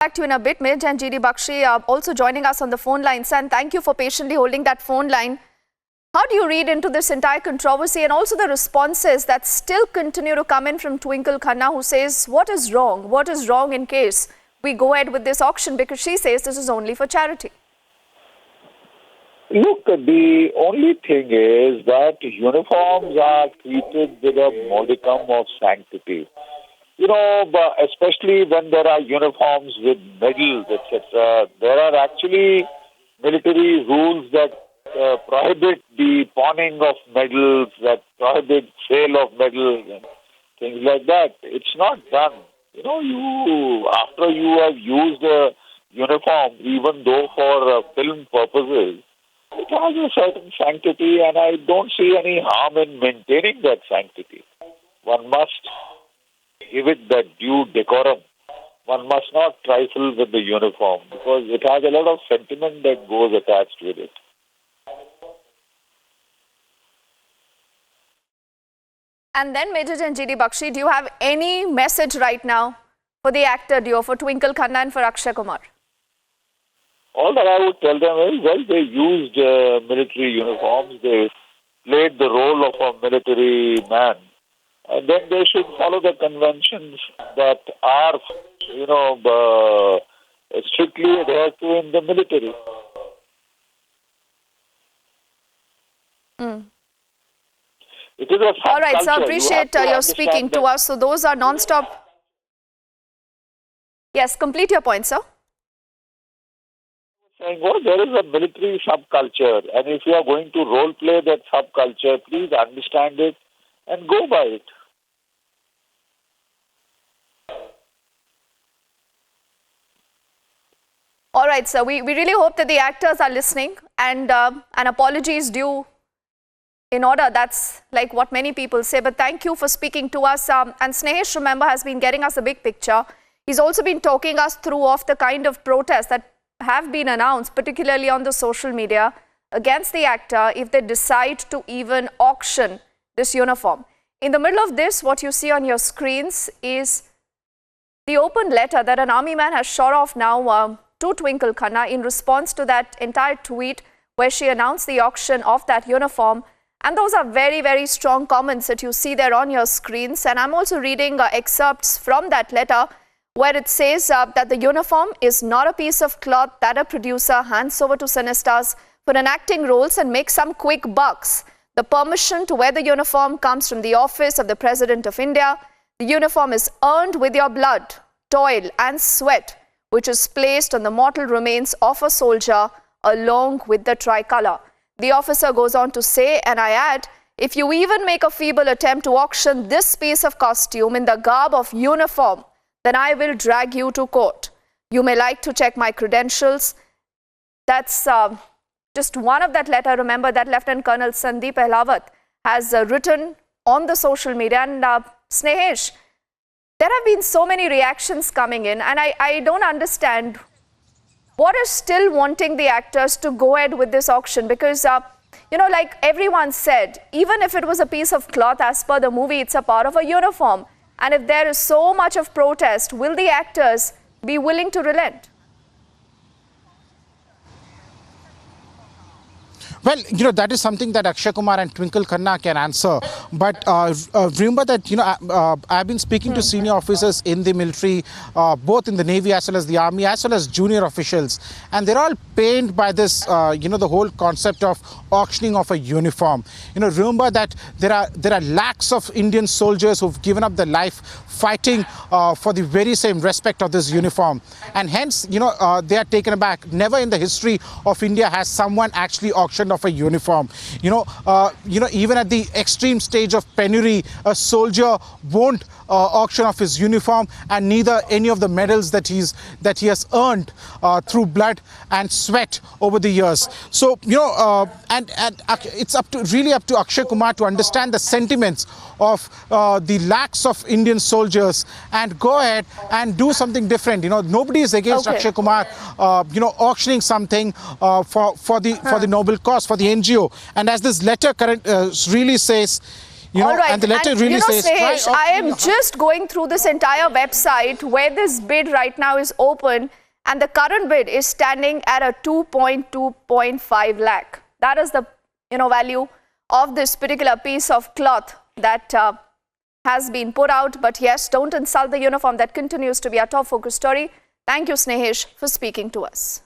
Back to you in a bit. Mij and GD Bakshi are also joining us on the phone lines, and thank you for patiently holding that phone line. How do you read into this entire controversy and also the responses that still continue to come in from Twinkle Khanna, who says, what is wrong? What is wrong in case we go ahead with this auction? Because she says this is only for charity. Look, the only thing is that uniforms are treated with a modicum of sanctity. You know, especially when there are uniforms with medals, etc., there are actually military rules that prohibit the pawning of medals, that prohibit sale of medals and things like that. It's not done. You know, after you have used a uniform, even though for film purposes, it has a certain sanctity, and I don't see any harm in maintaining that sanctity. One must give it that due decorum. One must not trifle with the uniform because it has a lot of sentiment that goes attached with it. And then, Major and GD Bakshi, do you have any message right now for the actor duo, for Twinkle Khanna and for Akshay Kumar? All that I would tell them is, well, they used military uniforms. They played the role of a military man. And then they should follow the conventions that are, you know, strictly adhered to in the military. It is a subculture. All right, so appreciate your speaking to us. So those are non-stop. Yes, complete your point, sir. Saying, well, there is a military subculture, and if you are going to role play that subculture, please understand it and go by it. All right, sir. We really hope that the actors are listening, and an apology is due in order. That's like what many people say. But thank you for speaking to us. And Snehesh, remember, has been getting us a big picture. He's also been talking us through of the kind of protests that have been announced, particularly on the social media, against the actor if they decide to even auction this uniform. In the middle of this, what you see on your screens is the open letter that an army man has shot off now to Twinkle Khanna in response to that entire tweet where she announced the auction of that uniform. And those are very, very strong comments that you see there on your screens. And I'm also reading excerpts from that letter where it says that the uniform is not a piece of cloth that a producer hands over to cinestars for enacting roles and make some quick bucks. The permission to wear the uniform comes from the office of the President of India. The uniform is earned with your blood, toil and sweat, which is placed on the mortal remains of a soldier along with the tricolour. The officer goes on to say, and I add, if you even make a feeble attempt to auction this piece of costume in the garb of uniform, then I will drag you to court. You may like to check my credentials. That's just one of that letter. Remember that Lieutenant Colonel Sandeep Ehlawat has written on the social media. And Snehesh, there have been so many reactions coming in, and I don't understand what is still wanting the actors to go ahead with this auction. Because, you know, like everyone said, even if it was a piece of cloth as per the movie, it's a part of a uniform. And if there is so much of protest, will the actors be willing to relent? Well, you know, that is something that Akshay Kumar and Twinkle Khanna can answer. But remember that, you know, I've been speaking to senior officers in the military, both in the Navy as well as the Army, as well as junior officials. And they're all pained by this, you know, the whole concept of auctioning of a uniform. You know, remember that there are lakhs of Indian soldiers who've given up their life fighting for the very same respect of this uniform. And hence, you know, they are taken aback. Never in the history of India has someone actually auctioned of a uniform. You know, even at the extreme stage of penury, a soldier won't auction of his uniform, and neither any of the medals that he has earned through blood and sweat over the years. So, you know, and it's really up to Akshay Kumar to understand the sentiments of the lakhs of Indian soldiers and go ahead and do something different. You know, nobody is against Akshay Kumar, you know, auctioning something for the noble cause, for the NGO. And as this letter really says, All right. And the letter really says, Snehesh, I am just going through this entire website where this bid right now is open, and the current bid is standing at a 2.5 lakh. That is the value of this particular piece of cloth that has been put out. But yes, don't insult the uniform. That continues to be our top focus story. Thank you, Snehesh, for speaking to us.